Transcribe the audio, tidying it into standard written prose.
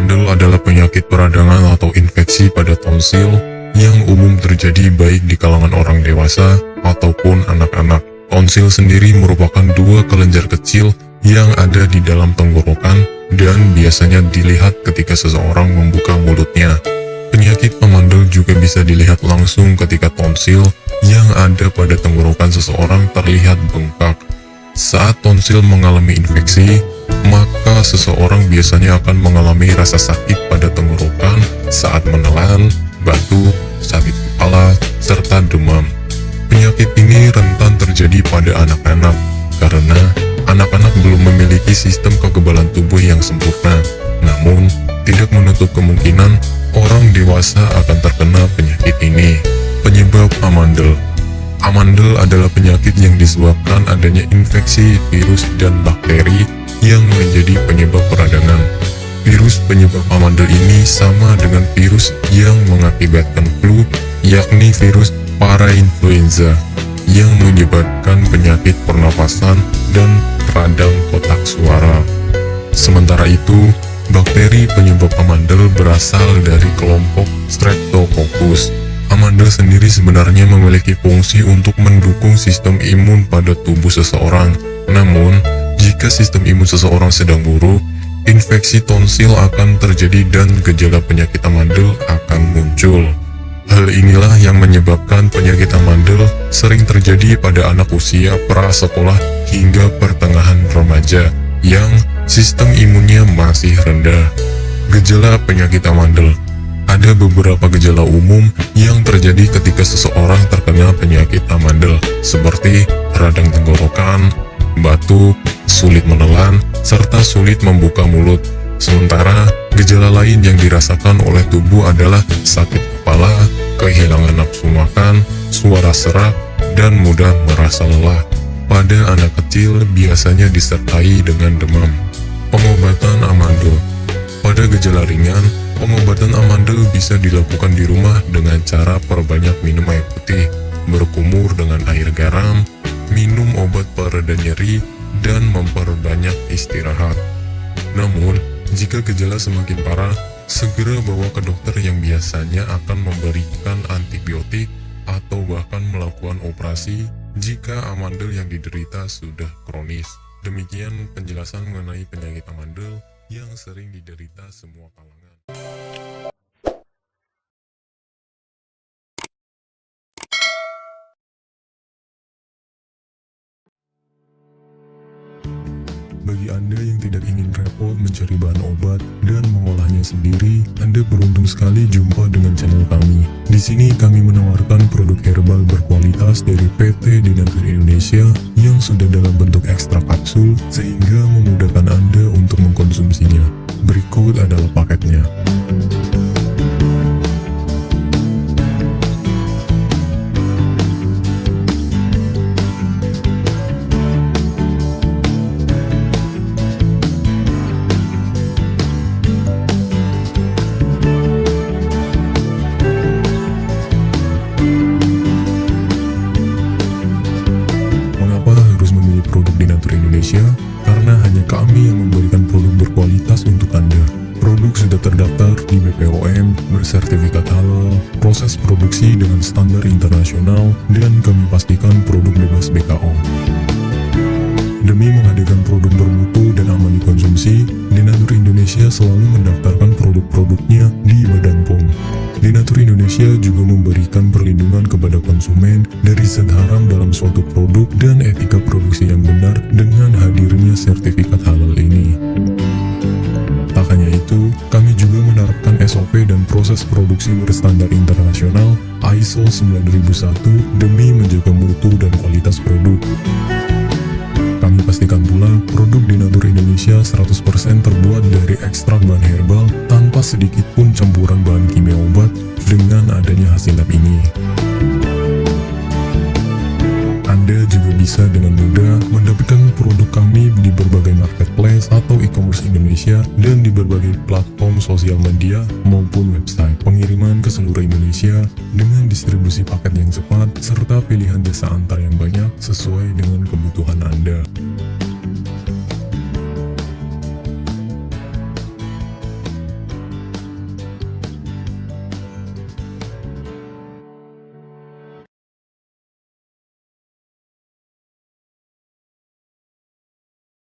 amandel adalah penyakit peradangan atau infeksi pada tonsil yang umum terjadi baik di kalangan orang dewasa ataupun anak-anak. Tonsil sendiri merupakan dua kelenjar kecil yang ada di dalam tenggorokan dan biasanya dilihat ketika seseorang membuka mulutnya. Penyakit amandel juga bisa dilihat langsung ketika tonsil yang ada pada tenggorokan seseorang terlihat bengkak. Saat tonsil mengalami infeksi, maka seseorang biasanya akan mengalami rasa sakit pada tenggorokan saat menelan, batuk, sakit kepala, serta demam. Penyakit ini rentan terjadi pada anak-anak karena anak-anak belum memiliki sistem kekebalan tubuh yang sempurna. Namun, tidak menutup kemungkinan orang dewasa akan terkena penyakit ini. Penyebab amandel. Amandel adalah penyakit yang disebabkan adanya infeksi virus dan bakteri yang menjadi penyebab peradangan. Virus penyebab amandel ini sama dengan virus yang mengakibatkan flu, yakni virus parainfluenza, yang menyebabkan penyakit pernapasan dan radang kotak suara. Sementara itu, bakteri penyebab amandel berasal dari kelompok Streptococcus. Amandel sendiri sebenarnya memiliki fungsi untuk mendukung sistem imun pada tubuh seseorang. Namun, jika sistem imun seseorang sedang buruk, infeksi tonsil akan terjadi dan gejala penyakit amandel akan muncul. Hal inilah yang menyebabkan penyakit amandel sering terjadi pada anak usia prasekolah hingga pertengahan remaja yang sistem imunnya masih rendah. Gejala penyakit amandel. Ada beberapa gejala umum yang terjadi ketika seseorang terkena penyakit amandel, seperti radang tenggorokan, batuk, sulit menelan, serta sulit membuka mulut. Sementara, gejala lain yang dirasakan oleh tubuh adalah sakit kepala, kehilangan nafsu makan, suara serak, dan mudah merasa lelah. Pada anak kecil biasanya disertai dengan demam. Pengobatan amandel. Pada gejala ringan, pengobatan amandel bisa dilakukan di rumah dengan cara perbanyak minum air putih, berkumur dengan air garam, minum obat pereda nyeri, dan memperbanyak istirahat. Namun, jika gejala semakin parah, segera bawa ke dokter yang biasanya akan memberikan antibiotik atau bahkan melakukan operasi jika amandel yang diderita sudah kronis. Demikian penjelasan mengenai penyakit amandel yang sering diderita semua kalangan. Bagi Anda yang tidak ingin repot mencari bahan obat dan mengolahnya sendiri, Anda beruntung sekali jumpa dengan channel kami. Di sini kami menawarkan produk herbal berkualitas dari PT Denatur Indonesia yang sudah dalam bentuk ekstrak kapsul sehingga memudahkan Anda untuk mengkonsumsinya. Berikut adalah paketnya. Karena hanya kami yang memberikan produk berkualitas untuk Anda. Produk sudah terdaftar di BPOM, bersertifikat halal, proses produksi dengan standar internasional, dan kami pastikan produk bebas BKO. Demi menghadirkan produk bermutu dan aman dikonsumsi, Denatur Indonesia selalu mendaftarkan produk-produknya di Badan POM. Denatur Indonesia juga memberikan perlindungan kepada konsumen dari zat haram dalam suatu produk dan etika produksi yang benar dengan hadirnya sertifikat halal ini. Tak hanya itu, kami juga menerapkan SOP dan proses produksi berstandar internasional ISO 9001 demi menjaga mutu dan kualitas produk. Kami pastikan pula produk Denatur Indonesia 100% terbuat dari ekstrak bahan herbal tanpa sedikit pun campuran bahan kimia obat dengan adanya hasil lab ini. Anda juga bisa dengan mudah mendapatkan produk kami di berbagai marketplace atau e-commerce Indonesia dan di berbagai platform sosial media maupun website. Pengiriman ke seluruh Indonesia dengan distribusi paket yang cepat serta pilihan jasa antar yang banyak sesuai dengan kebutuhan